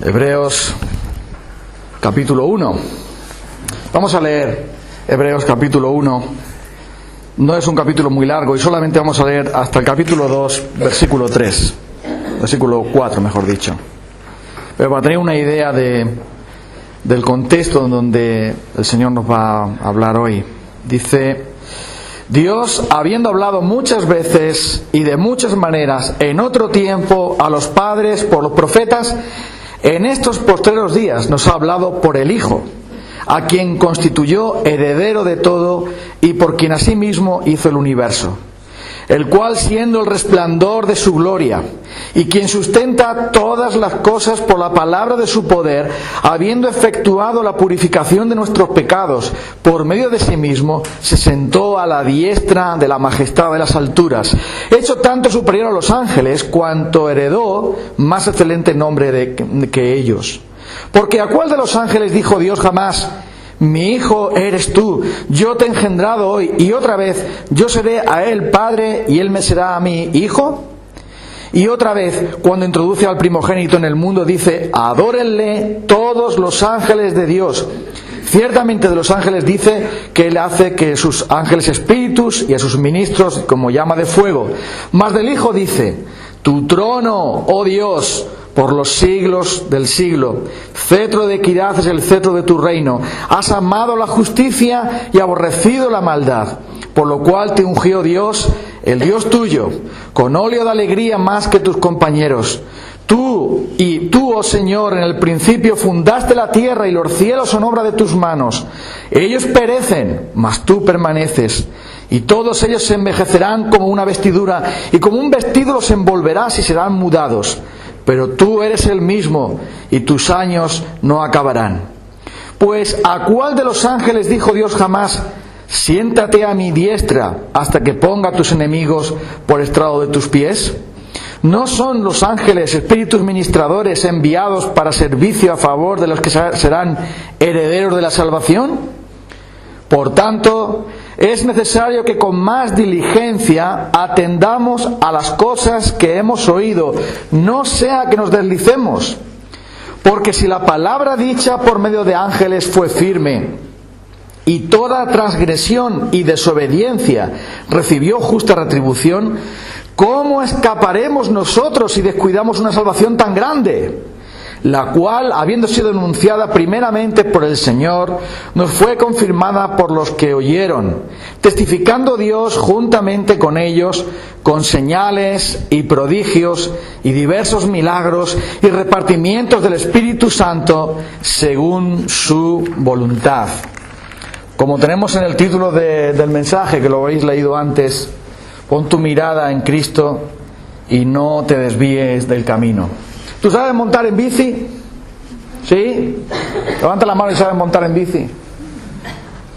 Hebreos capítulo 1. Vamos a leer Hebreos capítulo 1. No es un capítulo muy largo y solamente vamos a leer hasta el capítulo 2, versículo 3. Versículo 4, mejor dicho. Pero para tener una idea del contexto en donde el Señor nos va a hablar hoy. Dice: Dios, habiendo hablado muchas veces y de muchas maneras en otro tiempo a los padres por los profetas, en estos postreros días nos ha hablado por el Hijo, a quien constituyó heredero de todo y por quien asimismo hizo el universo, el cual, siendo el resplandor de su gloria, y quien sustenta todas las cosas por la palabra de su poder, habiendo efectuado la purificación de nuestros pecados por medio de sí mismo, se sentó a la diestra de la majestad de las alturas, hecho tanto superior a los ángeles, cuanto heredó más excelente nombre que ellos. Porque ¿a cuál de los ángeles dijo Dios jamás: mi hijo eres tú, yo te he engendrado hoy, y otra vez yo seré a él padre y él me será a mí hijo? Y otra vez, cuando introduce al primogénito en el mundo, dice: adórenle todos los ángeles de Dios. Ciertamente de los ángeles dice que él hace que sus ángeles espíritus y a sus ministros como llama de fuego. Mas del Hijo dice: tu trono, oh Dios, por los siglos del siglo. Cetro de equidad es el cetro de tu reino. Has amado la justicia y aborrecido la maldad, por lo cual te ungió Dios, el Dios tuyo, con óleo de alegría más que tus compañeros. Tú, oh Señor, en el principio fundaste la tierra y los cielos son obra de tus manos. Ellos perecen, mas tú permaneces. Y todos ellos se envejecerán como una vestidura, y como un vestido los envolverás y serán mudados. Pero tú eres el mismo, y tus años no acabarán. Pues ¿a cuál de los ángeles dijo Dios jamás: siéntate a mi diestra hasta que ponga a tus enemigos por estrado de tus pies? ¿No son los ángeles espíritus ministradores enviados para servicio a favor de los que serán herederos de la salvación? Por tanto, es necesario que con más diligencia atendamos a las cosas que hemos oído, no sea que nos deslicemos. Porque si la palabra dicha por medio de ángeles fue firme, y toda transgresión y desobediencia recibió justa retribución, ¿cómo escaparemos nosotros si descuidamos una salvación tan grande? La cual, habiendo sido anunciada primeramente por el Señor, nos fue confirmada por los que oyeron, testificando Dios juntamente con ellos, con señales y prodigios y diversos milagros y repartimientos del Espíritu Santo según su voluntad. Como tenemos en el título del mensaje, que lo habéis leído antes, pon tu mirada en Cristo y no te desvíes del camino. ¿Tú sabes montar en bici? ¿Sí? Levanta la mano y sabes montar en bici.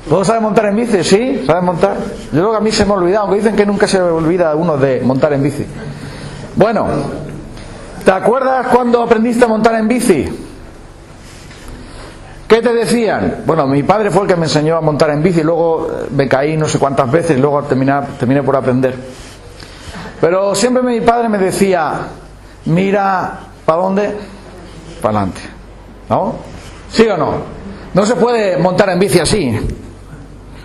¿Todos saben montar en bici? ¿Sí? ¿Saben montar? Yo creo que a mí se me ha olvidado, aunque dicen que nunca se olvida uno de montar en bici. Bueno, ¿te acuerdas cuando aprendiste a montar en bici? ¿Qué te decían? Bueno, mi padre fue el que me enseñó a montar en bici, luego me caí no sé cuántas veces y luego terminé por aprender. Pero siempre mi padre me decía: mira, ¿para dónde? Para adelante. ¿No? ¿Sí o no? No se puede montar en bici así,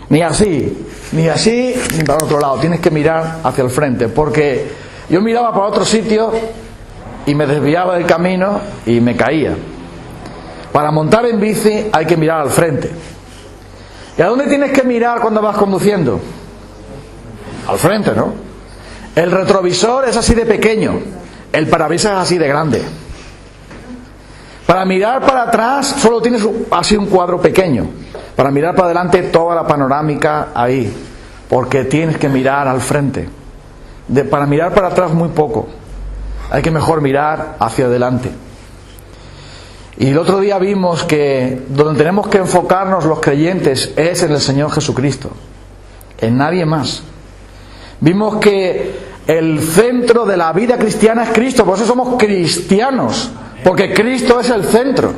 ni así, ni así, ni para otro lado. Tienes que mirar hacia el frente, porque yo miraba para otro sitio y me desviaba del camino y me caía. Para montar en bici hay que mirar al frente. ¿Y a dónde tienes que mirar cuando vas conduciendo? Al frente, ¿no? El retrovisor es así de pequeño, el parabrisas es así de grande. Para mirar para atrás solo tienes así un cuadro pequeño. Para mirar para adelante toda la panorámica ahí, porque tienes que mirar al frente. Para mirar para atrás muy poco. Hay que mejor mirar hacia adelante. Y el otro día vimos que donde tenemos que enfocarnos los creyentes es en el Señor Jesucristo, en nadie más. Vimos que el centro de la vida cristiana es Cristo, por eso somos cristianos, porque Cristo es el centro.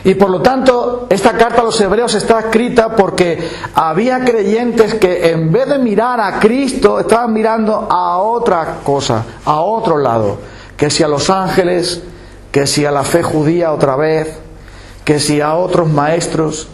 Y por lo tanto, esta carta a los hebreos está escrita porque había creyentes que en vez de mirar a Cristo, estaban mirando a otra cosa, a otro lado, que si a los ángeles, que si a la fe judía otra vez, que si a otros maestros,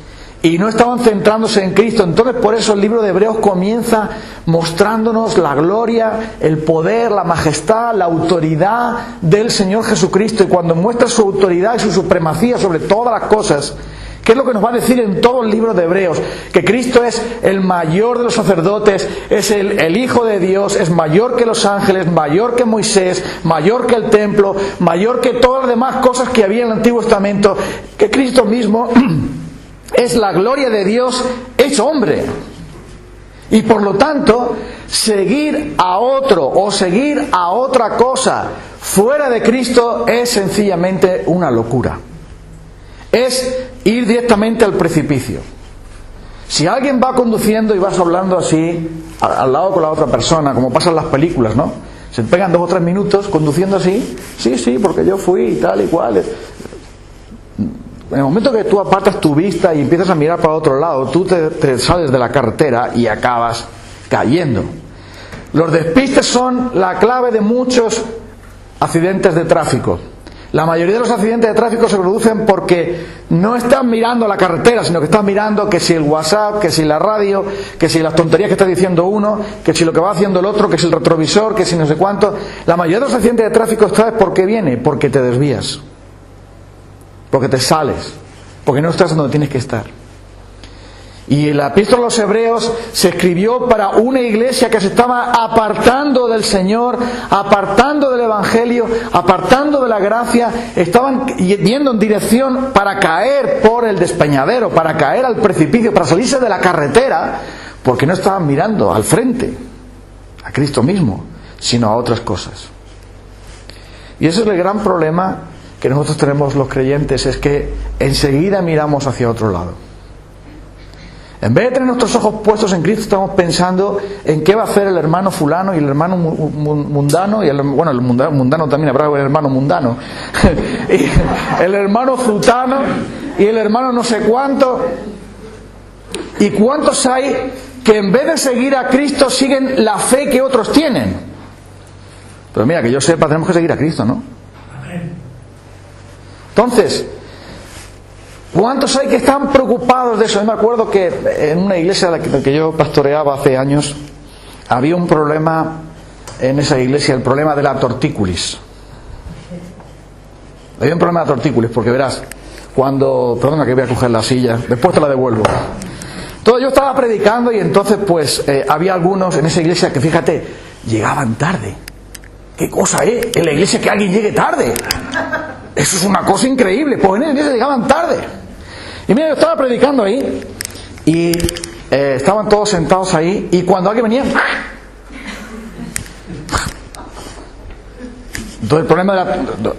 y no estaban centrándose en Cristo. Entonces por eso el libro de Hebreos comienza mostrándonos la gloria, el poder, la majestad, la autoridad del Señor Jesucristo. Y cuando muestra su autoridad y su supremacía sobre todas las cosas, ¿qué es lo que nos va a decir en todo el libro de Hebreos? Que Cristo es el mayor de los sacerdotes, es el Hijo de Dios, es mayor que los ángeles, mayor que Moisés, mayor que el templo, mayor que todas las demás cosas que había en el Antiguo Testamento, que Cristo mismo es la gloria de Dios hecho hombre. Y por lo tanto, seguir a otro o seguir a otra cosa fuera de Cristo es sencillamente una locura. Es ir directamente al precipicio. Si alguien va conduciendo y vas hablando así, al lado con la otra persona, como pasa en las películas, ¿no? Se pegan 2 o 3 minutos conduciendo así. Sí, porque yo fui y tal y cual. En el momento que tú apartas tu vista y empiezas a mirar para otro lado, tú te sales de la carretera y acabas cayendo. Los despistes son la clave de muchos accidentes de tráfico. La mayoría de los accidentes de tráfico se producen porque no están mirando la carretera, sino que están mirando que si el WhatsApp, que si la radio, que si las tonterías que está diciendo uno, que si lo que va haciendo el otro, que si el retrovisor, que si no sé cuánto. La mayoría de los accidentes de tráfico, ¿sabes por qué viene? Porque te desvías. Porque te sales, porque no estás donde tienes que estar. Y la epístola a los Hebreos se escribió para una iglesia que se estaba apartando del Señor, apartando del Evangelio, apartando de la gracia, estaban yendo en dirección para caer por el despeñadero, para caer al precipicio, para salirse de la carretera, porque no estaban mirando al frente, a Cristo mismo, sino a otras cosas. Y ese es el gran problema que nosotros tenemos los creyentes, es que enseguida miramos hacia otro lado. En vez de tener nuestros ojos puestos en Cristo, estamos pensando en qué va a hacer el hermano fulano y el hermano mundano, y el mundano también, habrá el hermano mundano, y el hermano zutano y el hermano no sé cuánto. ¿Y cuántos hay que en vez de seguir a Cristo siguen la fe que otros tienen? Pero mira, que yo sepa, tenemos que seguir a Cristo, ¿no? Entonces, ¿cuántos hay que están preocupados de eso? Yo me acuerdo que en una iglesia a la que yo pastoreaba hace años, había un problema en esa iglesia, el problema de la tortícolis. Había un problema de la tortícolis, porque verás, perdona que voy a coger la silla, después te la devuelvo. Entonces yo estaba predicando y entonces pues había algunos en esa iglesia que, fíjate, llegaban tarde. ¿Qué cosa es? En la iglesia que alguien llegue tarde. Eso es una cosa increíble. Pues en la iglesia llegaban tarde. Y mira, yo estaba predicando ahí y estaban todos sentados ahí, y cuando alguien venía, entonces el problema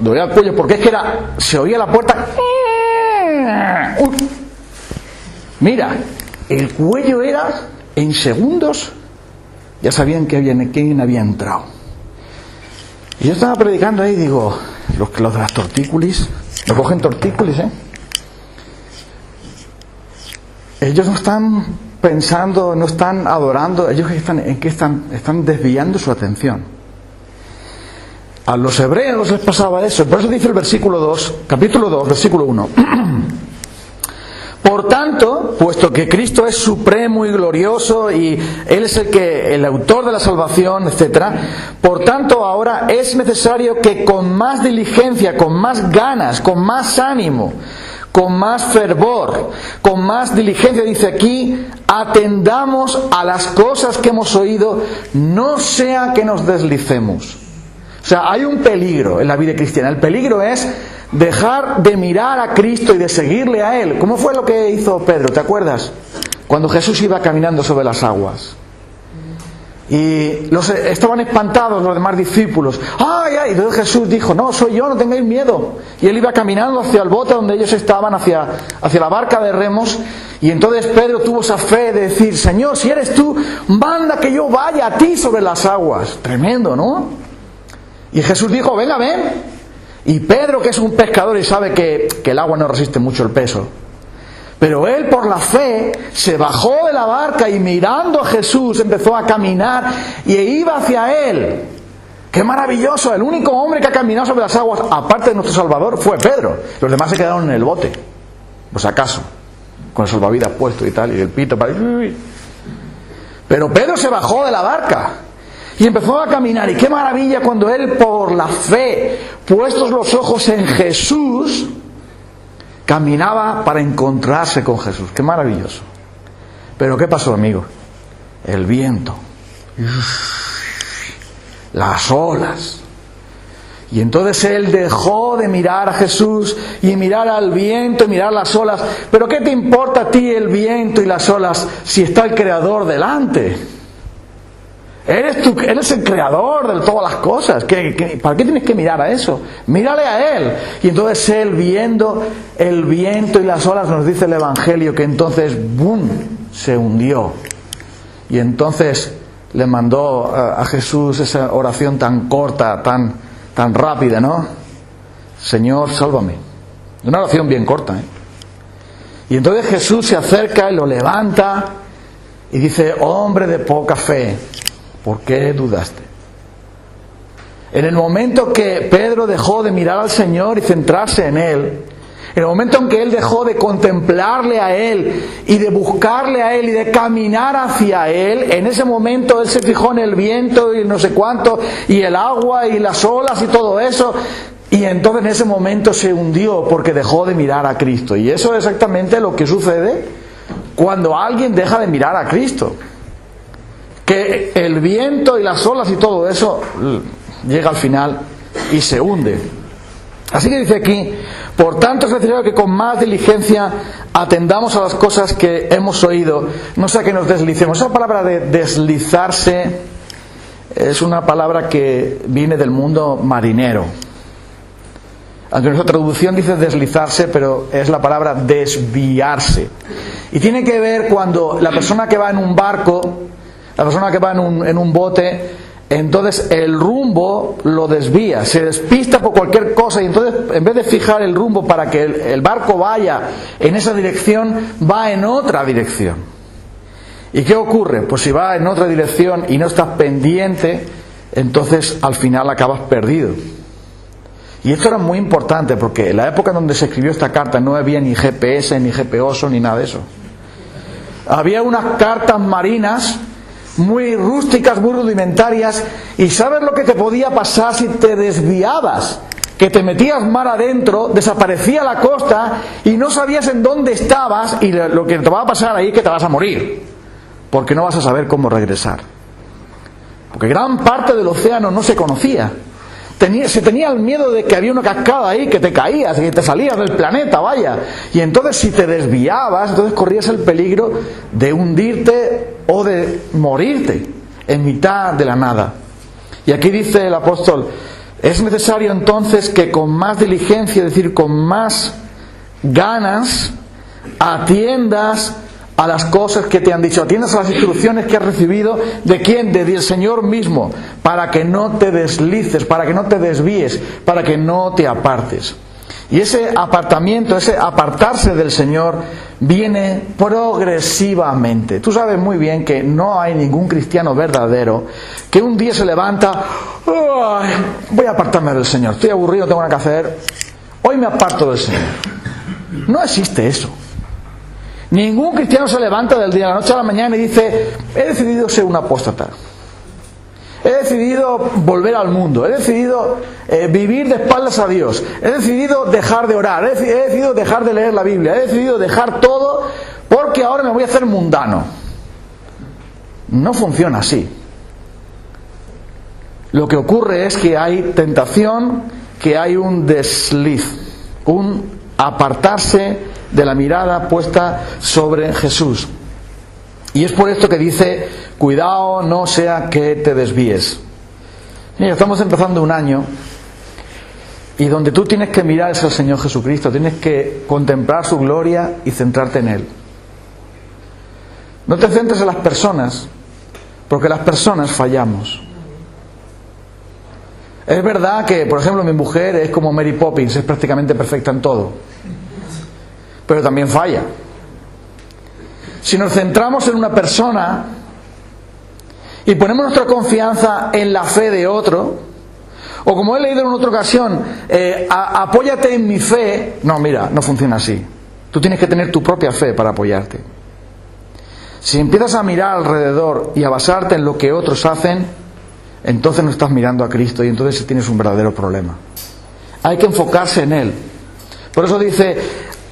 dolía el cuello, porque es que se oía la puerta. Mira, el cuello era en segundos, ya sabían quién había entrado. Y yo estaba predicando ahí y digo, los de las tortícolis, lo cogen tortícolis, ellos no están pensando, no están adorando, ellos están desviando su atención. A los hebreos les pasaba eso. Por eso dice el versículo 2, capítulo 2, versículo 1. Por tanto, puesto que Cristo es supremo y glorioso y Él es el autor de la salvación, etc., por tanto ahora es necesario que con más diligencia, con más ganas, con más ánimo, con más fervor, con más diligencia, dice aquí, atendamos a las cosas que hemos oído, no sea que nos deslicemos. O sea, hay un peligro en la vida cristiana. El peligro es dejar de mirar a Cristo y de seguirle a Él. ¿Cómo fue lo que hizo Pedro? ¿Te acuerdas? Cuando Jesús iba caminando sobre las aguas. Y estaban espantados los demás discípulos. ¡Ay, ay! Y entonces Jesús dijo, no, soy yo, no tengáis miedo. Y Él iba caminando hacia el bote donde ellos estaban, hacia la barca de remos. Y entonces Pedro tuvo esa fe de decir, Señor, si eres tú, manda que yo vaya a ti sobre las aguas. Tremendo, ¿no? Y Jesús dijo, venga, ven. Y Pedro, que es un pescador y sabe que el agua no resiste mucho el peso, pero él por la fe se bajó de la barca y mirando a Jesús empezó a caminar y iba hacia él. ¡Qué maravilloso! El único hombre que ha caminado sobre las aguas, aparte de nuestro Salvador, fue Pedro. Los demás se quedaron en el bote. Pues acaso, con el salvavidas puesto y tal, y el pito para... Pero Pedro se bajó de la barca y empezó a caminar. Y qué maravilla cuando él, por la fe, puestos los ojos en Jesús, caminaba para encontrarse con Jesús. ¡Qué maravilloso! Pero ¿qué pasó, amigo? El viento, las olas. Y entonces él dejó de mirar a Jesús y mirar al viento y mirar las olas. ¿Pero qué te importa a ti el viento y las olas si está el Creador delante? Eres el Creador de todas las cosas. ¿Para qué tienes que mirar a eso? Mírale a Él. Y entonces él, viendo el viento y las olas, nos dice el Evangelio que entonces ¡bum!, se hundió. Y entonces le mandó a Jesús esa oración tan corta, tan rápida, ¿no? Señor, sálvame. Una oración bien corta, ¿eh? Y entonces Jesús se acerca y lo levanta y dice: hombre de poca fe, ¿por qué dudaste? En el momento que Pedro dejó de mirar al Señor y centrarse en Él, en el momento en que él dejó de contemplarle a Él y de buscarle a Él y de caminar hacia Él, en ese momento él se fijó en el viento y no sé cuánto, y el agua y las olas y todo eso, y entonces en ese momento se hundió porque dejó de mirar a Cristo. Y eso es exactamente lo que sucede cuando alguien deja de mirar a Cristo. Que el viento y las olas y todo eso llega al final y se hunde. Así que dice aquí: por tanto es necesario que con más diligencia atendamos a las cosas que hemos oído, no sea que nos deslicemos. Esa palabra de deslizarse es una palabra que viene del mundo marinero. Aunque nuestra traducción dice deslizarse, pero es la palabra desviarse. Y tiene que ver cuando la persona que va en un barco, la persona que va en un bote, entonces el rumbo lo desvía, se despista por cualquier cosa, y entonces en vez de fijar el rumbo para que el barco vaya en esa dirección, va en otra dirección. ¿Y qué ocurre? Pues si va en otra dirección y no estás pendiente, entonces al final acabas perdido. Y esto era muy importante porque en la época en donde se escribió esta carta no había ni GPS, ni GPOSO, ni nada de eso. Había unas cartas marinas muy rústicas, muy rudimentarias, y ¿sabes lo que te podía pasar si te desviabas? Que te metías mar adentro, desaparecía la costa y no sabías en dónde estabas, y lo que te va a pasar ahí es que te vas a morir, porque no vas a saber cómo regresar. Porque gran parte del océano no se conocía. Se tenía el miedo de que había una cascada ahí, que te caías, que te salías del planeta, vaya. Y entonces si te desviabas, entonces corrías el peligro de hundirte o de morirte en mitad de la nada. Y aquí dice el apóstol: es necesario entonces que con más diligencia, es decir, con más ganas, atiendas a las cosas que te han dicho, atiendas a las instrucciones que has recibido. ¿De quién? Del Señor mismo, para que no te deslices, para que no te desvíes, para que no te apartes. Y ese apartamiento, ese apartarse del Señor viene progresivamente. Tú sabes muy bien que no hay ningún cristiano verdadero que un día se levanta: voy a apartarme del Señor, estoy aburrido, tengo nada que hacer, hoy me aparto del Señor. No existe eso. Ningún cristiano se levanta del día a la noche a la mañana y dice: he decidido ser un apóstata, he decidido volver al mundo, he decidido vivir de espaldas a Dios, he decidido dejar de orar, he decidido dejar de leer la Biblia, he decidido dejar todo porque ahora me voy a hacer mundano. No funciona así. Lo que ocurre es que hay tentación, que hay un desliz, un apartarse de la mirada puesta sobre Jesús. Y es por esto que dice: cuidado, no sea que te desvíes. Mira, estamos empezando un año y donde tú tienes que mirar es al Señor Jesucristo, tienes que contemplar su gloria y centrarte en Él. No te centres en las personas, porque las personas fallamos. Es verdad que, por ejemplo, mi mujer es como Mary Poppins, es prácticamente perfecta en todo, pero también falla. Si nos centramos en una persona y ponemos nuestra confianza en la fe de otro, O como he leído en otra ocasión, apóyate en mi fe. No, mira, no funciona así. Tú tienes que tener tu propia fe para apoyarte. Si empiezas a mirar alrededor y a basarte en lo que otros hacen, entonces no estás mirando a Cristo y entonces tienes un verdadero problema. Hay que enfocarse en Él. Por eso dice,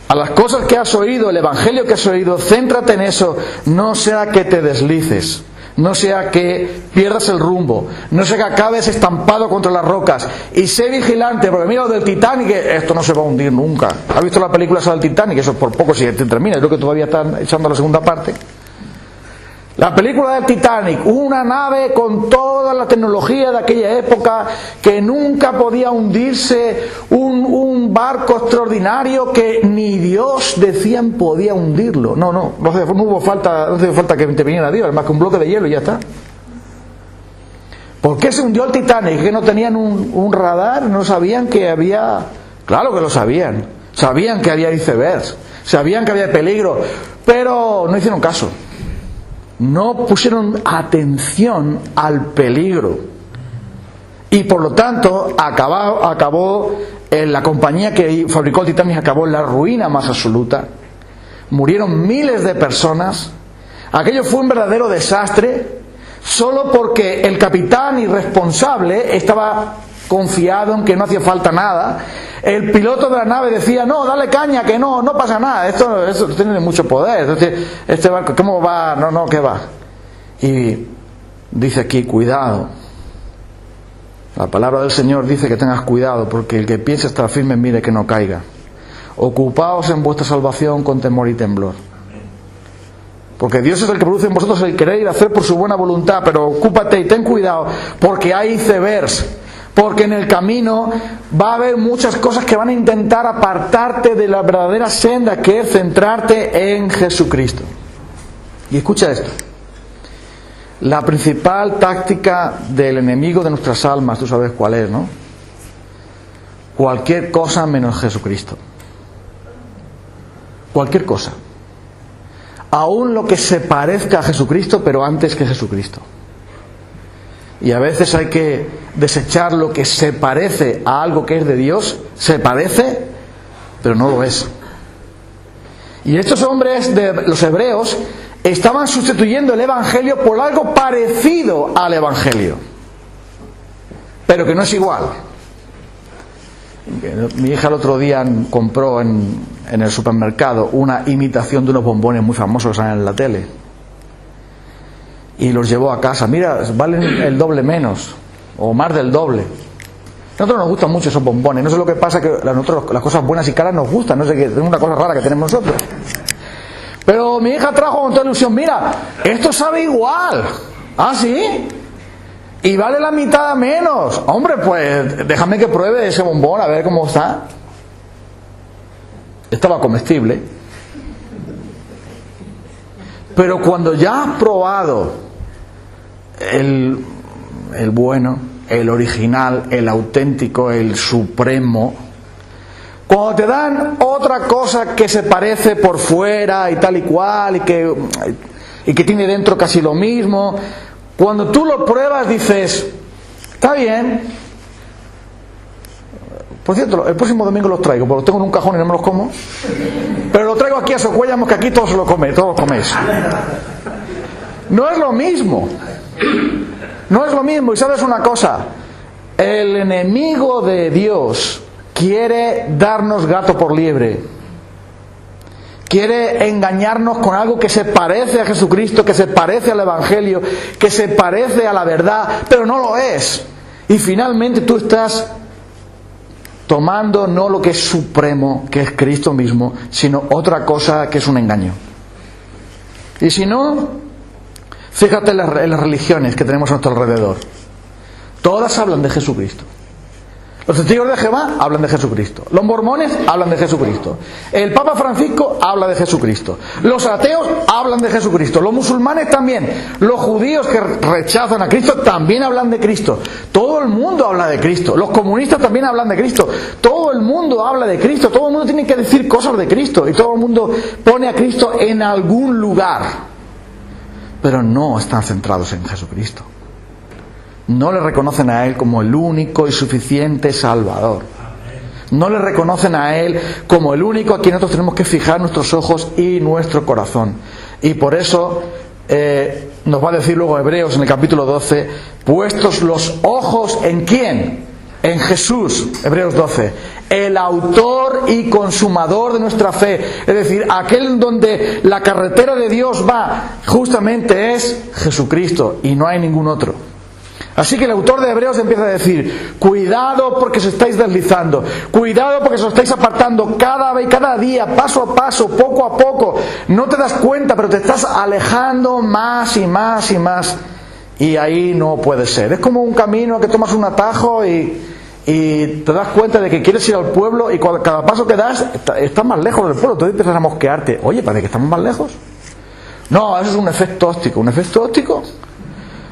a las cosas que has oído, el evangelio que has oído, céntrate en eso, no sea que te deslices, no sea que pierdas el rumbo, no sea que acabes estampado contra las rocas, y sé vigilante, porque mira lo del Titanic, esto no se va a hundir nunca. ¿Has visto la película esa del Titanic? Eso por poco si termina, creo que todavía están echando la segunda parte. La película del Titanic, una nave con toda la tecnología de aquella época que nunca podía hundirse, un barco extraordinario que ni Dios decían podía hundirlo. No hubo falta que te viniera Dios, más que un bloque de hielo y ya está. ¿Por qué se hundió el Titanic? ¿Que no tenían un radar? ¿No sabían que había...? Claro que lo sabían. Sabían que había icebergs, sabían que había peligro, pero no hicieron caso. No pusieron atención al peligro y por lo tanto acabó la compañía que fabricó el Titanic acabó en la ruina más absoluta. Murieron miles de personas. Aquello fue un verdadero desastre solo porque el capitán irresponsable estaba confiado en que no hacía falta nada. El piloto de la nave decía, no, dale caña, que no pasa nada, esto tiene mucho poder, este barco, ¿cómo va? No, ¿qué va? Y dice aquí, cuidado. La palabra del Señor dice que tengas cuidado, porque el que piense estar firme, mire que no caiga. Ocupaos en vuestra salvación con temor y temblor. Porque Dios es el que produce en vosotros el querer y hacer por su buena voluntad, pero ocúpate y ten cuidado, porque hay icebergs. Porque en el camino va a haber muchas cosas que van a intentar apartarte de la verdadera senda, que es centrarte en Jesucristo. Y escucha esto. La principal táctica del enemigo de nuestras almas, tú sabes cuál es, ¿no? Cualquier cosa menos Jesucristo. Cualquier cosa. Aún lo que se parezca a Jesucristo, pero antes que Jesucristo. Y a veces hay que desechar lo que se parece a algo que es de Dios. Se parece, pero no lo es. Y estos hombres de los hebreos estaban sustituyendo el Evangelio por algo parecido al Evangelio, pero que no es igual. Mi hija el otro día compró en el supermercado una imitación de unos bombones muy famosos que salen en la tele. Y los llevó a casa. Mira, valen el doble menos, o más del doble. A nosotros nos gustan mucho esos bombones. No sé lo que pasa, que a nosotros las cosas buenas y caras nos gustan. No sé qué, es una cosa rara que tenemos nosotros. Pero mi hija trajo con toda ilusión, mira, esto sabe igual. ¿Ah, sí? Y vale la mitad menos. Hombre, pues déjame que pruebe ese bombón a ver cómo está. Estaba comestible. Pero cuando ya has probado el bueno, el original, el auténtico, el supremo, cuando te dan otra cosa que se parece por fuera y tal y cual, y que tiene dentro casi lo mismo, cuando tú lo pruebas dices, está bien. Por cierto, el próximo domingo los traigo, porque los tengo en un cajón y no me los como, pero los traigo aquí a Socuéllamos, que aquí todos se los coméis, todos coméis. No es lo mismo. No es lo mismo. Y sabes una cosa, el enemigo de Dios quiere darnos gato por liebre. Quiere engañarnos con algo que se parece a Jesucristo, que se parece al Evangelio, que se parece a la verdad, pero no lo es. Y finalmente tú estás tomando no lo que es supremo, que es Cristo mismo, sino otra cosa que es un engaño. Y si no, fíjate en las religiones que tenemos a nuestro alrededor. Todas hablan de Jesucristo. Los testigos de Jehová hablan de Jesucristo. Los mormones hablan de Jesucristo. El Papa Francisco habla de Jesucristo. Los ateos hablan de Jesucristo. Los musulmanes también. Los judíos que rechazan a Cristo también hablan de Cristo. Todo el mundo habla de Cristo. Los comunistas también hablan de Cristo. Todo el mundo habla de Cristo. Todo el mundo tiene que decir cosas de Cristo. Y todo el mundo pone a Cristo en algún lugar. Pero no están centrados en Jesucristo. no le reconocen a Él como el único y suficiente Salvador. No le reconocen a Él como el único a quien nosotros tenemos que fijar nuestros ojos y nuestro corazón. Y por eso nos va a decir luego Hebreos en el capítulo 12, puestos los ojos ¿en quién? En Jesús, Hebreos 12, el autor y consumador de nuestra fe. Es decir, aquel donde la carretera de Dios va justamente es Jesucristo y no hay ningún otro. Así que el autor de Hebreos empieza a decir, cuidado porque os estáis deslizando, cuidado porque os estáis apartando cada día, paso a paso, poco a poco. No te das cuenta, pero te estás alejando más y más y más. Y ahí no puede ser. Es como un camino que tomas un atajo y te das cuenta de que quieres ir al pueblo y cada paso que das estás más lejos del pueblo. Entonces empiezas a mosquearte. Oye, ¿parece que estamos más lejos? No, eso es un efecto óptico. ¿Un efecto óptico?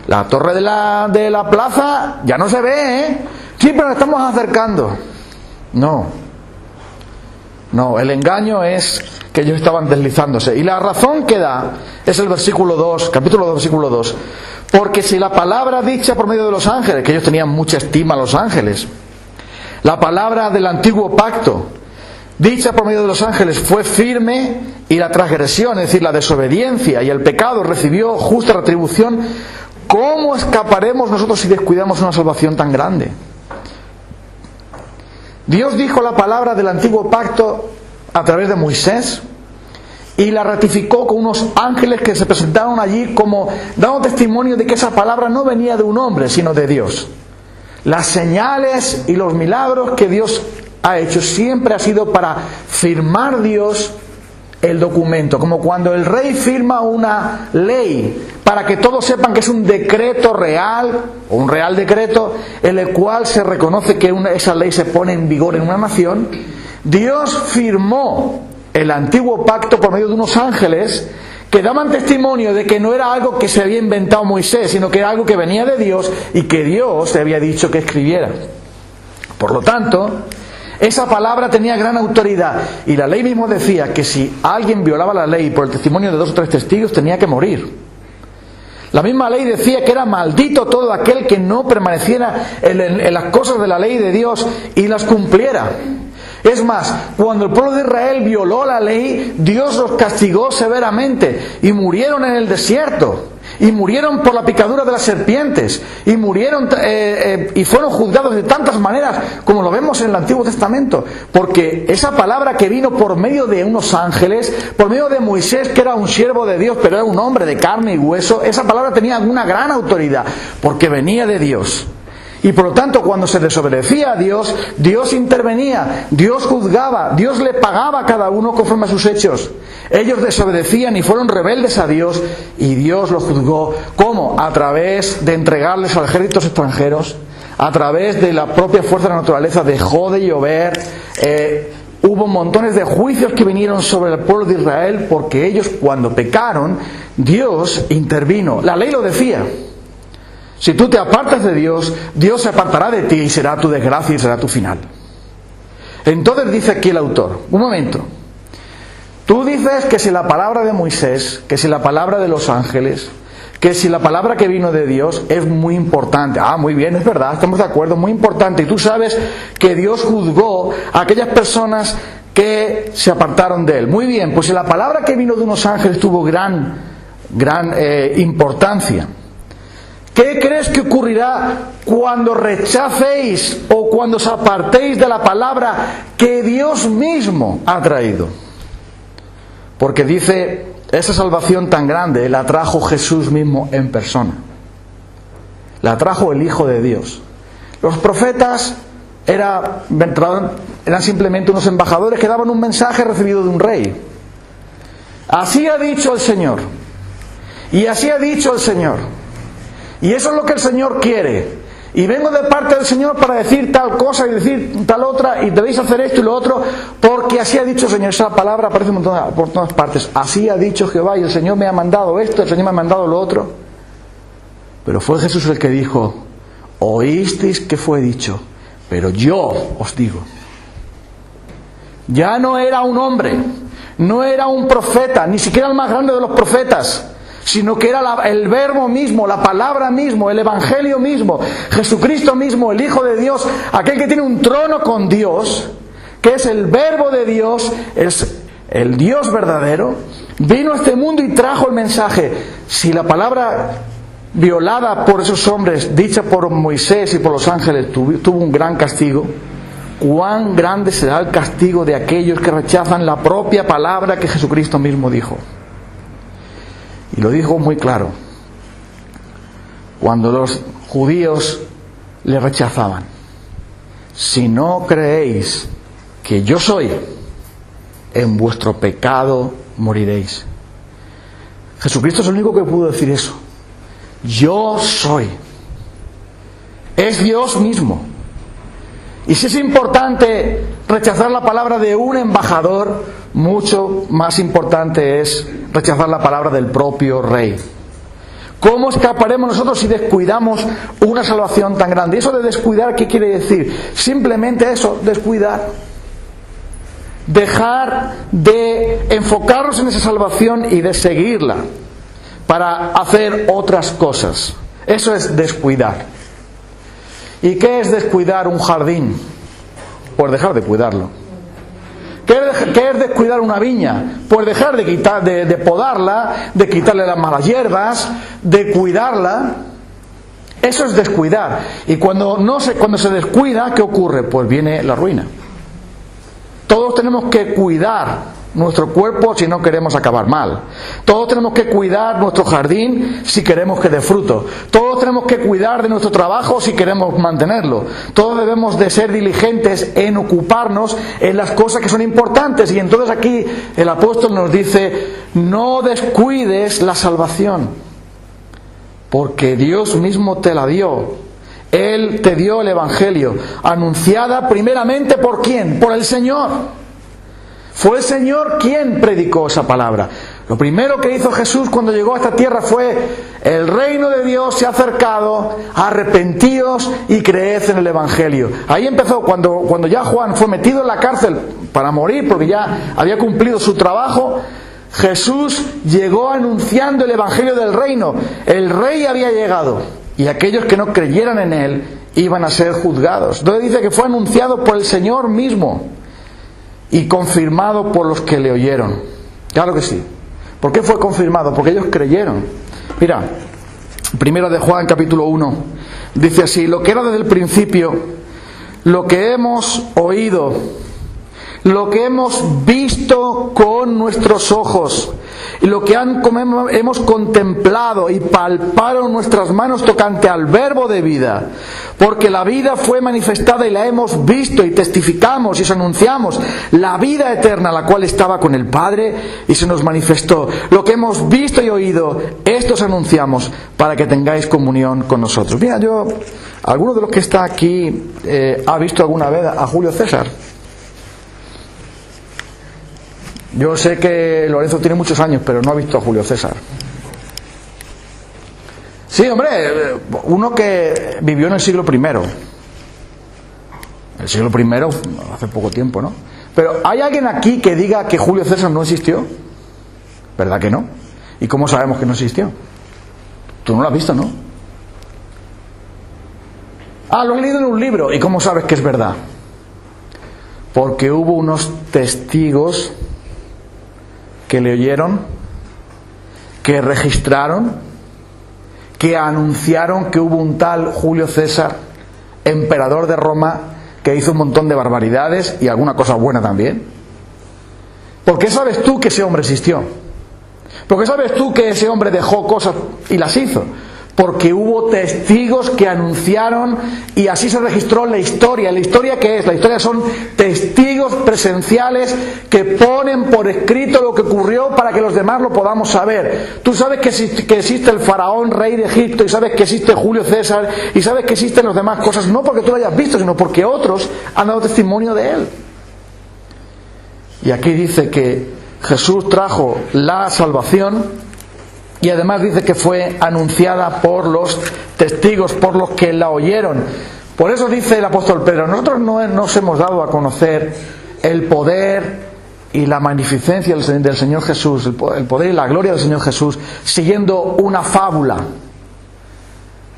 La torre de la plaza ya no se ve, ¿eh? Sí, pero nos estamos acercando. No, el engaño es que ellos estaban deslizándose. Y la razón que da es el versículo 2, capítulo 2, versículo 2. Porque si la palabra dicha por medio de los ángeles, que ellos tenían mucha estima a los ángeles, la palabra del antiguo pacto, dicha por medio de los ángeles, fue firme y la transgresión, es decir, la desobediencia y el pecado recibió justa retribución, ¿cómo escaparemos nosotros si descuidamos una salvación tan grande? Dios dijo la palabra del antiguo pacto a través de Moisés y la ratificó con unos ángeles que se presentaron allí como dando testimonio de que esa palabra no venía de un hombre, sino de Dios. Las señales y los milagros que Dios ha hecho siempre ha sido para firmar Dios el documento, como cuando el rey firma una ley para que todos sepan que es un decreto real o un real decreto en el cual se reconoce que esa ley se pone en vigor en una nación. Dios firmó el antiguo pacto por medio de unos ángeles que daban testimonio de que no era algo que se había inventado Moisés, sino que era algo que venía de Dios y que Dios le había dicho que escribiera. Por lo tanto, esa palabra tenía gran autoridad y la ley mismo decía que si alguien violaba la ley por el testimonio de 2 o 3 testigos tenía que morir. La misma ley decía que era maldito todo aquel que no permaneciera en las cosas de la ley de Dios y las cumpliera. Es más, cuando el pueblo de Israel violó la ley, Dios los castigó severamente y murieron en el desierto. Y murieron por la picadura de las serpientes. Y murieron y fueron juzgados de tantas maneras como lo vemos en el Antiguo Testamento. Porque esa palabra que vino por medio de unos ángeles, por medio de Moisés, que era un siervo de Dios, pero era un hombre de carne y hueso, esa palabra tenía una gran autoridad, porque venía de Dios. Y por lo tanto, cuando se desobedecía a Dios, Dios intervenía, Dios juzgaba, Dios le pagaba a cada uno conforme a sus hechos. Ellos desobedecían y fueron rebeldes a Dios y Dios los juzgó. ¿Cómo? A través de entregarles a ejércitos extranjeros, a través de la propia fuerza de la naturaleza, dejó de llover, hubo montones de juicios que vinieron sobre el pueblo de Israel porque ellos cuando pecaron, Dios intervino. La ley lo decía. Si tú te apartas de Dios, Dios se apartará de ti y será tu desgracia y será tu final. Entonces dice aquí el autor, un momento, tú dices que si la palabra de Moisés, que si la palabra de los ángeles, que si la palabra que vino de Dios es muy importante. Ah, muy bien, es verdad, estamos de acuerdo, muy importante. Y tú sabes que Dios juzgó a aquellas personas que se apartaron de Él. Muy bien, pues si la palabra que vino de unos ángeles tuvo gran importancia, ¿qué crees que ocurrirá cuando rechacéis o cuando os apartéis de la palabra que Dios mismo ha traído? Porque dice, esa salvación tan grande la trajo Jesús mismo en persona. La trajo el Hijo de Dios. Los profetas eran simplemente unos embajadores que daban un mensaje recibido de un rey. Así ha dicho el Señor. Y así ha dicho el Señor. Y eso es lo que el Señor quiere. Y vengo de parte del Señor para decir tal cosa y decir tal otra, y debéis hacer esto y lo otro, porque así ha dicho el Señor. Esa palabra aparece por todas partes. Así ha dicho Jehová, y el Señor me ha mandado esto, el Señor me ha mandado lo otro. Pero fue Jesús el que dijo, oísteis que fue dicho, pero yo os digo. Ya no era un hombre, no era un profeta, ni siquiera el más grande de los profetas, sino que era el verbo mismo, la palabra mismo, el evangelio mismo, Jesucristo mismo, el Hijo de Dios, aquel que tiene un trono con Dios, que es el verbo de Dios, es el Dios verdadero, vino a este mundo y trajo el mensaje. Si la palabra violada por esos hombres, dicha por Moisés y por los ángeles, tuvo un gran castigo, cuán grande será el castigo de aquellos que rechazan la propia palabra que Jesucristo mismo dijo. Y lo dijo muy claro cuando los judíos le rechazaban: si no creéis que yo soy, en vuestro pecado moriréis. Jesucristo es el único que pudo decir eso. Yo soy. Es Dios mismo. Y si es importante rechazar la palabra de un embajador, mucho más importante es rechazar la palabra del propio Rey. ¿Cómo escaparemos nosotros si descuidamos una salvación tan grande? ¿Y eso de descuidar qué quiere decir? Simplemente eso, descuidar. Dejar de enfocarnos en esa salvación y de seguirla para hacer otras cosas. Eso es descuidar. ¿Y qué es descuidar un jardín? Pues dejar de cuidarlo. ¿Qué es descuidar una viña? Pues dejar de podarla, de quitarle las malas hierbas, de cuidarla. Eso es descuidar. Y cuando se descuida, ¿qué ocurre? Pues viene la ruina. Todos tenemos que cuidar nuestro cuerpo si no queremos acabar mal. Todos tenemos que cuidar nuestro jardín si queremos que dé fruto. Todos tenemos que cuidar de nuestro trabajo si queremos mantenerlo. Todos debemos de ser diligentes en ocuparnos en las cosas que son importantes. Y entonces aquí el apóstol nos dice: no descuides la salvación, porque Dios mismo te la dio. Él te dio el Evangelio, anunciada primeramente ¿por quién? Por el Señor. Fue el Señor quien predicó esa palabra. Lo primero que hizo Jesús cuando llegó a esta tierra fue: el reino de Dios se ha acercado, arrepentíos y creed en el Evangelio. Ahí empezó, cuando ya Juan fue metido en la cárcel para morir, porque ya había cumplido su trabajo, Jesús llegó anunciando el Evangelio del reino. El Rey había llegado y aquellos que no creyeran en Él iban a ser juzgados. Entonces dice que fue anunciado por el Señor mismo y confirmado por los que le oyeron. Claro que sí. ¿Por qué fue confirmado? Porque ellos creyeron. Mira, primero de Juan capítulo 1 dice así: lo que era desde el principio, lo que hemos oído, lo que hemos visto con nuestros ojos, y lo que hemos contemplado y palparon nuestras manos tocante al verbo de vida, porque la vida fue manifestada y la hemos visto y testificamos y os anunciamos la vida eterna, la cual estaba con el Padre y se nos manifestó. Lo que hemos visto y oído, esto os anunciamos para que tengáis comunión con nosotros. Mira, ¿alguno de los que está aquí ha visto alguna vez a Julio César? Yo sé que Lorenzo tiene muchos años, pero no ha visto a Julio César. Sí, hombre, uno que vivió en el siglo I. El siglo I, hace poco tiempo, ¿no? Pero ¿hay alguien aquí que diga que Julio César no existió? ¿Verdad que no? ¿Y cómo sabemos que no existió? Tú no lo has visto, ¿no? Ah, lo he leído en un libro. ¿Y cómo sabes que es verdad? Porque hubo unos testigos que le oyeron, que registraron, que anunciaron que hubo un tal Julio César, emperador de Roma, que hizo un montón de barbaridades y alguna cosa buena también. ¿Por qué sabes tú que ese hombre existió? ¿Por qué sabes tú que ese hombre dejó cosas y las hizo? Porque hubo testigos que anunciaron y así se registró la historia. ¿La historia qué es? La historia son testigos presenciales que ponen por escrito lo que ocurrió para que los demás lo podamos saber. Tú sabes que existe el faraón rey de Egipto y sabes que existe Julio César y sabes que existen las demás cosas, no porque tú lo hayas visto, sino porque otros han dado testimonio de él. Y aquí dice que Jesús trajo la salvación. Y además dice que fue anunciada por los testigos, por los que la oyeron. Por eso dice el apóstol Pedro: nosotros no nos hemos dado a conocer el poder y la magnificencia del Señor Jesús, el poder y la gloria del Señor Jesús, siguiendo una fábula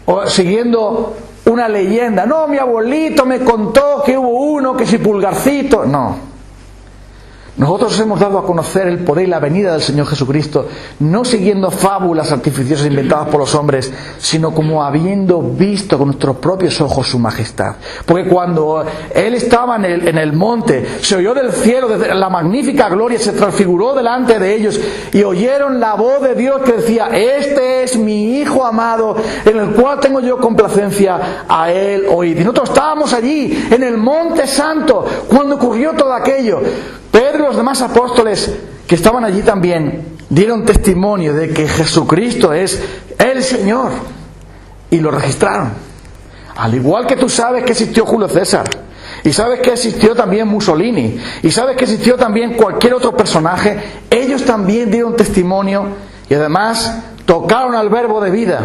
o siguiendo una leyenda. No, mi abuelito me contó que hubo uno, que si Pulgarcito. No. Nosotros hemos dado a conocer el poder y la venida del Señor Jesucristo, no siguiendo fábulas artificiosas inventadas por los hombres, sino como habiendo visto con nuestros propios ojos su majestad. Porque cuando Él estaba en el monte, se oyó del cielo la magnífica gloria, se transfiguró delante de ellos y oyeron la voz de Dios que decía: este es mi Hijo amado, en el cual tengo yo complacencia, a Él oíd. Y nosotros estábamos allí, en el monte santo, cuando ocurrió todo aquello. Pedro y los demás apóstoles que estaban allí también dieron testimonio de que Jesucristo es el Señor y lo registraron. Al igual que tú sabes que existió Julio César, y sabes que existió también Mussolini, y sabes que existió también cualquier otro personaje, ellos también dieron testimonio y además tocaron al verbo de vida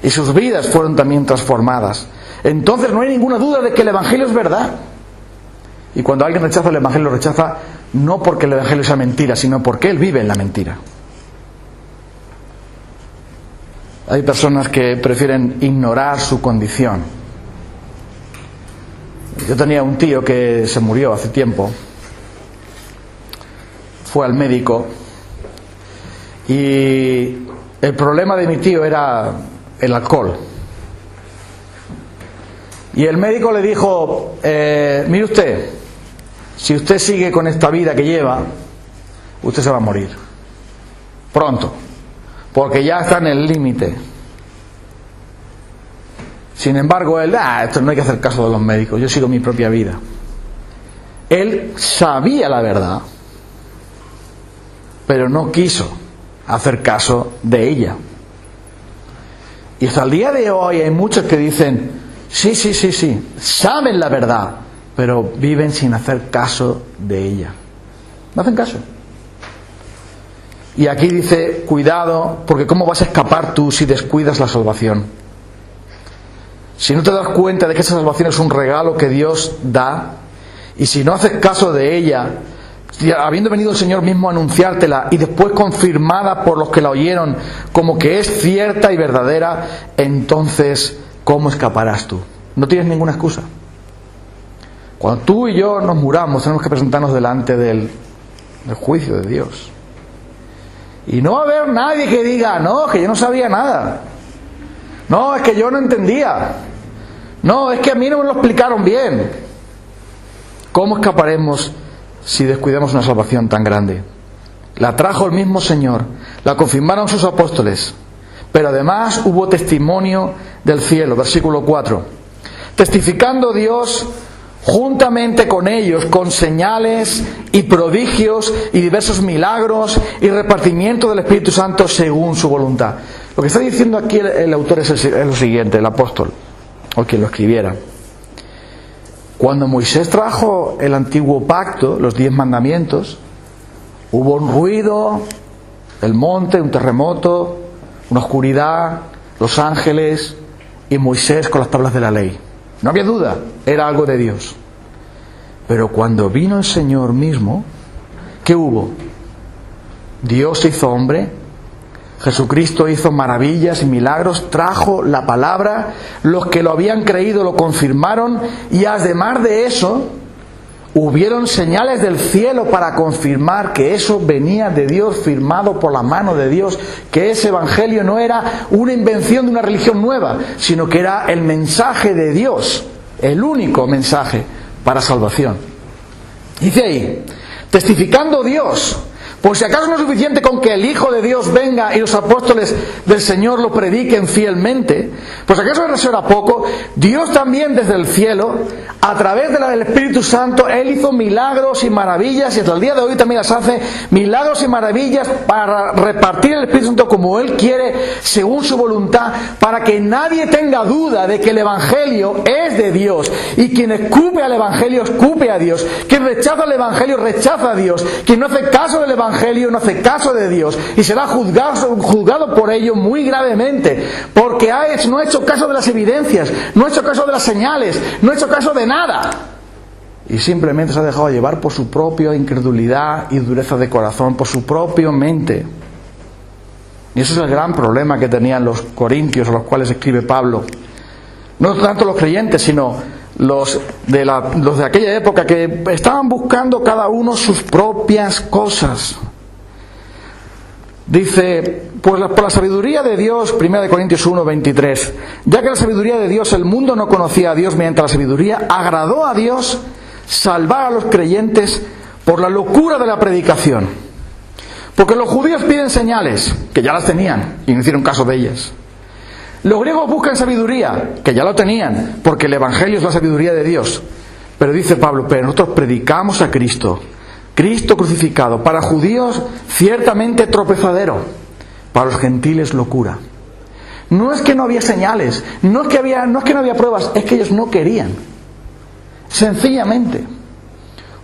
y sus vidas fueron también transformadas. Entonces no hay ninguna duda de que el Evangelio es verdad. Y cuando alguien rechaza el Evangelio, lo rechaza no porque el Evangelio sea mentira, sino porque él vive en la mentira. Hay personas que prefieren ignorar su condición. Yo tenía un tío que se murió hace tiempo. Fue al médico y el problema de mi tío era el alcohol. Y el médico le dijo: mire usted, si usted sigue con esta vida que lleva, usted se va a morir pronto, porque ya está en el límite. Sin embargo, él, esto no hay que hacer caso de los médicos, yo sigo mi propia vida. Él sabía la verdad, pero no quiso hacer caso de ella. Y hasta el día de hoy hay muchos que dicen: sí, saben la verdad, pero viven sin hacer caso de ella. No hacen caso. Y aquí dice: cuidado, porque ¿cómo vas a escapar tú si descuidas la salvación? Si no te das cuenta de que esa salvación es un regalo que Dios da, y si no haces caso de ella, habiendo venido el Señor mismo a anunciártela y después confirmada por los que la oyeron como que es cierta y verdadera, entonces ¿cómo escaparás tú? No tienes ninguna excusa. Cuando tú y yo nos muramos, tenemos que presentarnos delante del juicio de Dios. Y no va a haber nadie que diga: no, que yo no sabía nada. No, es que yo no entendía. No, es que a mí no me lo explicaron bien. ¿Cómo escaparemos si descuidamos una salvación tan grande? La trajo el mismo Señor, la confirmaron sus apóstoles, pero además hubo testimonio del cielo. Versículo 4. Testificando Dios juntamente con ellos, con señales y prodigios y diversos milagros y repartimiento del Espíritu Santo según su voluntad. Lo que está diciendo aquí el autor es lo siguiente, el apóstol, o quien lo escribiera. Cuando Moisés trajo el antiguo pacto, los 10 mandamientos, hubo un ruido, el monte, un terremoto, una oscuridad, los ángeles y Moisés con las tablas de la ley. No había duda, era algo de Dios. Pero cuando vino el Señor mismo, ¿qué hubo? Dios se hizo hombre, Jesucristo hizo maravillas y milagros, trajo la palabra, los que lo habían creído lo confirmaron, y además de eso, hubieron señales del cielo para confirmar que eso venía de Dios, firmado por la mano de Dios, que ese evangelio no era una invención de una religión nueva, sino que era el mensaje de Dios, el único mensaje para salvación. Dice ahí: testificando Dios. Por si acaso no es suficiente con que el Hijo de Dios venga y los apóstoles del Señor lo prediquen fielmente, pues acaso eso era poco, Dios también desde el cielo, a través del Espíritu Santo, Él hizo milagros y maravillas, y hasta el día de hoy también las hace, milagros y maravillas para repartir el Espíritu Santo como Él quiere, según su voluntad, para que nadie tenga duda de que el Evangelio es de Dios, y quien escupe al Evangelio escupe a Dios, quien rechaza el Evangelio rechaza a Dios, quien no hace caso del Evangelio no hace caso de Dios, y será juzgado por ello muy gravemente, porque no ha hecho caso de las evidencias, no ha hecho caso de las señales, no ha hecho caso de nada. y simplemente se ha dejado llevar por su propia incredulidad y dureza de corazón, por su propia mente. Y ese es el gran problema que tenían los corintios, a los cuales escribe Pablo. No tanto los creyentes, sino los de aquella época, que estaban buscando cada uno sus propias cosas. Dice, pues por la sabiduría de Dios, 1 Corintios 1, 23, ya que la sabiduría de Dios, el mundo no conocía a Dios, mediante la sabiduría agradó a Dios salvar a los creyentes por la locura de la predicación. Porque los judíos piden señales, que ya las tenían, y no hicieron caso de ellas. Los griegos buscan sabiduría, que ya lo tenían, porque el Evangelio es la sabiduría de Dios. Pero dice Pablo, pero nosotros predicamos a Cristo, Cristo crucificado, para judíos ciertamente tropezadero, para los gentiles locura. No es que no había señales, no es que no había pruebas, es que ellos no querían. Sencillamente.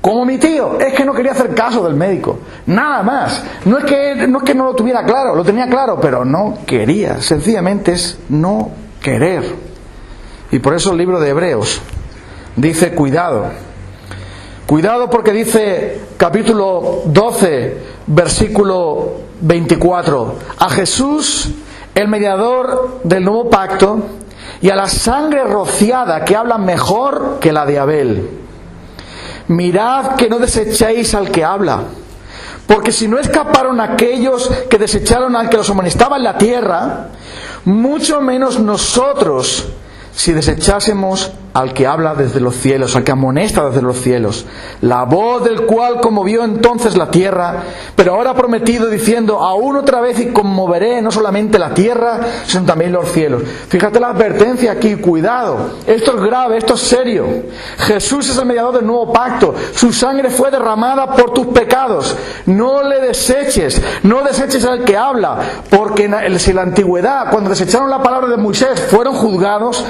Como mi tío, es que no quería hacer caso del médico. Nada más. No es que no lo tuviera claro, lo tenía claro, pero no quería. Sencillamente es no querer. Y por eso el libro de Hebreos dice, cuidado. Cuidado, porque dice capítulo 12, versículo 24, a Jesús, el mediador del nuevo pacto, y a la sangre rociada, que habla mejor que la de Abel. Mirad que no desechéis al que habla, porque si no escaparon aquellos que desecharon al que los amonestaba en la tierra, mucho menos nosotros, si desechásemos al que habla desde los cielos, al que amonesta desde los cielos, la voz del cual conmovió entonces la tierra, pero ahora ha prometido diciendo, aún otra vez y conmoveré no solamente la tierra, sino también los cielos. Fíjate la advertencia aquí, cuidado, esto es grave, esto es serio. Jesús es el mediador del nuevo pacto, su sangre fue derramada por tus pecados. No le deseches, no deseches al que habla, porque si en la antigüedad, cuando desecharon la palabra de Moisés, fueron juzgados,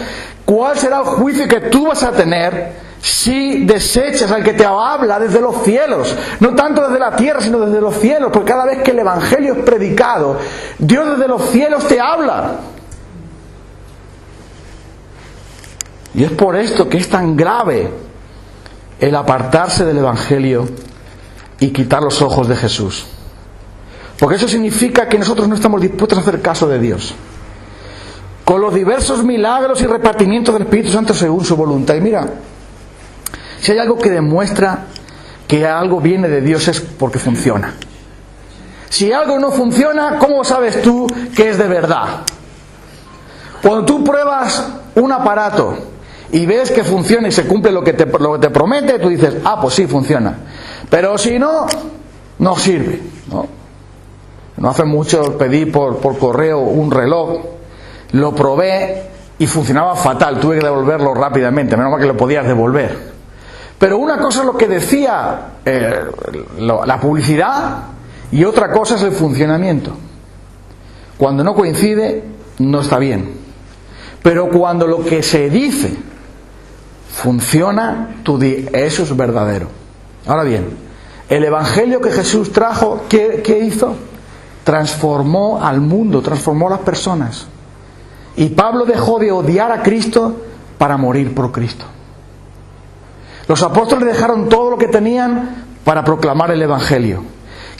¿cuál será el juicio que tú vas a tener si desechas al que te habla desde los cielos? No tanto desde la tierra, sino desde los cielos, porque cada vez que el Evangelio es predicado, Dios desde los cielos te habla. Y es por esto que es tan grave el apartarse del Evangelio y quitar los ojos de Jesús. Porque eso significa que nosotros no estamos dispuestos a hacer caso de Dios. Con los diversos milagros y repartimientos del Espíritu Santo según su voluntad. Y mira, si hay algo que demuestra que algo viene de Dios es porque funciona. Si algo no funciona, ¿cómo sabes tú que es de verdad? Cuando tú pruebas un aparato y ves que funciona y se cumple lo que te promete, tú dices, pues sí, funciona. Pero si no, no sirve, ¿no? No hace mucho pedí por correo un reloj. Lo probé y funcionaba fatal, tuve que devolverlo rápidamente, menos mal que lo podías devolver. Pero una cosa es lo que decía la publicidad y otra cosa es el funcionamiento. Cuando no coincide, no está bien. Pero cuando lo que se dice funciona, eso es verdadero. Ahora bien, el Evangelio que Jesús trajo, ¿qué hizo? Transformó al mundo, transformó a las personas. Y Pablo dejó de odiar a Cristo para morir por Cristo. Los apóstoles dejaron todo lo que tenían para proclamar el Evangelio.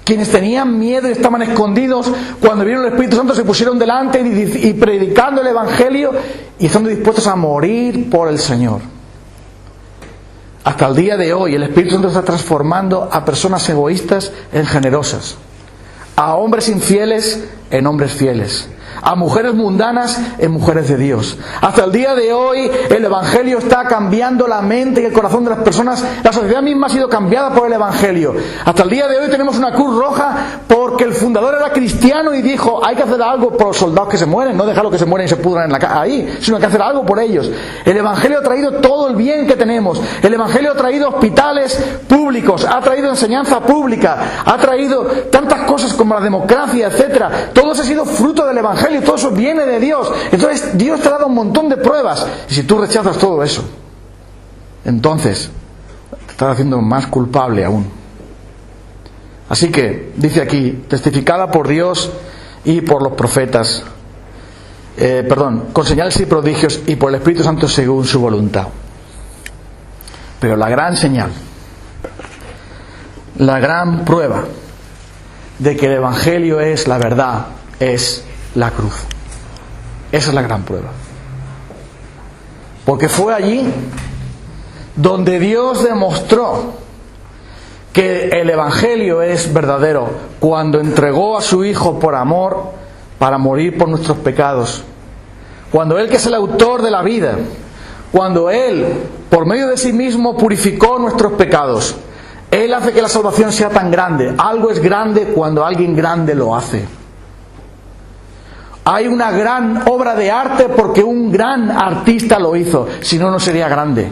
Quienes tenían miedo y estaban escondidos, cuando vieron el Espíritu Santo se pusieron delante y predicando el Evangelio y estando dispuestos a morir por el Señor. Hasta el día de hoy el Espíritu Santo está transformando a personas egoístas en generosas, a hombres infieles en hombres fieles, a mujeres mundanas en mujeres de Dios. Hasta el día de hoy el Evangelio está cambiando la mente y el corazón de las personas. La sociedad misma ha sido cambiada por el Evangelio. Hasta el día de hoy tenemos una Cruz Roja porque el fundador era cristiano y dijo, hay que hacer algo por los soldados que se mueren, no dejarlos que se mueren y se pudran ahí, sino hay que hacer algo por ellos. El Evangelio ha traído todo el bien que tenemos. El Evangelio ha traído hospitales públicos, ha traído enseñanza pública, ha traído tantas cosas como la democracia, etcétera. Todo eso ha sido fruto del Evangelio, todo eso viene de Dios. Entonces Dios te ha dado un montón de pruebas. Y si tú rechazas todo eso, entonces te estás haciendo más culpable aún. Así que, dice aquí, testificada por Dios y por los profetas, con señales y prodigios y por el Espíritu Santo según su voluntad. Pero la gran señal, la gran prueba de que el Evangelio es la verdad, es la cruz. Esa es la gran prueba. Porque fue allí donde Dios demostró que el Evangelio es verdadero, cuando entregó a su Hijo por amor para morir por nuestros pecados. Cuando Él, que es el autor de la vida, cuando Él, por medio de sí mismo, purificó nuestros pecados, Él hace que la salvación sea tan grande. Algo es grande cuando alguien grande lo hace. Hay una gran obra de arte porque un gran artista lo hizo, si no, no sería grande.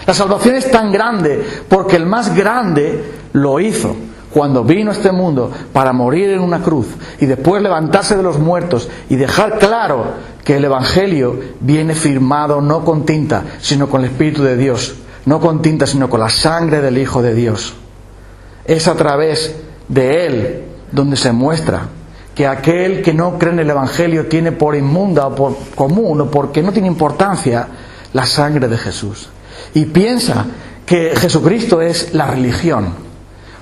La salvación es tan grande porque el más grande lo hizo cuando vino a este mundo para morir en una cruz y después levantarse de los muertos y dejar claro que el Evangelio viene firmado no con tinta, sino con el Espíritu de Dios, no con tinta, sino con la sangre del Hijo de Dios. Es a través de Él donde se muestra que aquel que no cree en el Evangelio tiene por inmunda o por común o porque no tiene importancia la sangre de Jesús. Y piensa que Jesucristo es la religión,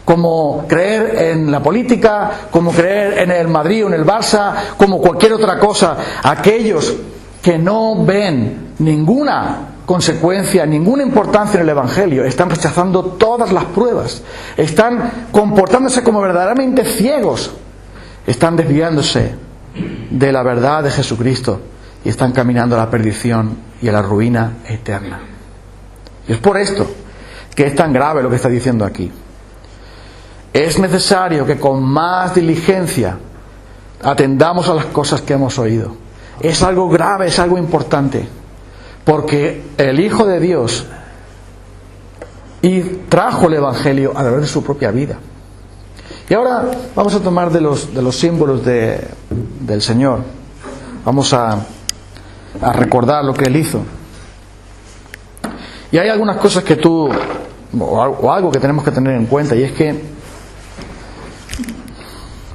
como creer en la política, como creer en el Madrid o en el Barça, como cualquier otra cosa. Aquellos que no ven ninguna consecuencia, ninguna importancia en el Evangelio, están rechazando todas las pruebas, están comportándose como verdaderamente ciegos, están desviándose de la verdad de Jesucristo y están caminando a la perdición y a la ruina eterna. Y es por esto que es tan grave lo que está diciendo aquí. Es necesario que con más diligencia atendamos a las cosas que hemos oído. Es algo grave, es algo importante, porque el Hijo de Dios trajo el Evangelio a través de su propia vida. Y ahora vamos a tomar de los símbolos del Señor. Vamos a recordar lo que Él hizo. Y hay algunas cosas que o algo que tenemos que tener en cuenta, y es que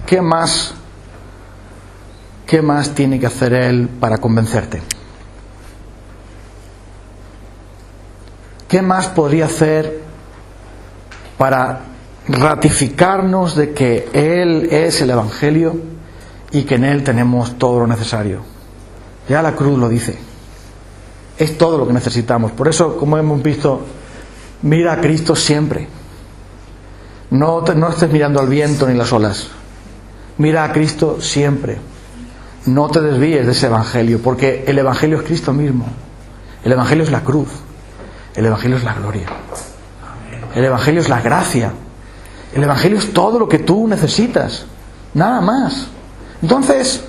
¿qué más tiene que hacer Él para convencerte? ¿Qué más podría hacer para ratificarnos de que Él es el Evangelio y que en Él tenemos todo lo necesario? Ya la cruz lo dice. Es todo lo que necesitamos. Por eso, como hemos visto, mira a Cristo siempre. No estés mirando al viento ni las olas. Mira a Cristo siempre. No te desvíes de ese Evangelio, porque el Evangelio es Cristo mismo. El Evangelio es la cruz. El Evangelio es la gloria. El Evangelio es la gracia. El Evangelio es todo lo que tú necesitas. Nada más. Entonces,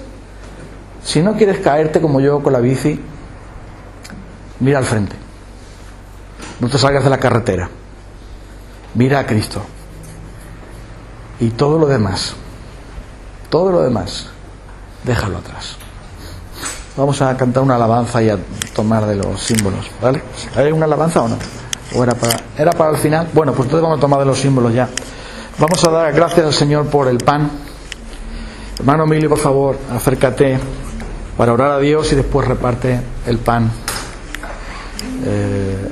si no quieres caerte como yo con la bici, mira al frente. No te salgas de la carretera. Mira a Cristo. Y todo lo demás, déjalo atrás. Vamos a cantar una alabanza y a tomar de los símbolos, ¿vale? ¿Hay una alabanza o no? ¿O era para el final? Bueno, pues entonces vamos a tomar de los símbolos ya. Vamos a dar gracias al Señor por el pan. Hermano Emilio, por favor, acércate para orar a Dios y después reparte el pan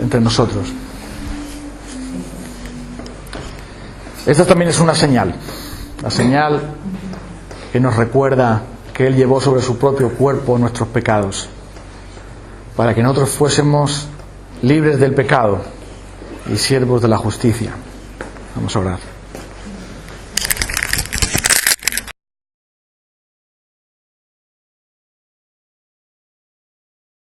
entre nosotros. Esta también es una señal, la señal que nos recuerda que Él llevó sobre su propio cuerpo nuestros pecados, para que nosotros fuésemos libres del pecado y siervos de la justicia. Vamos a orar.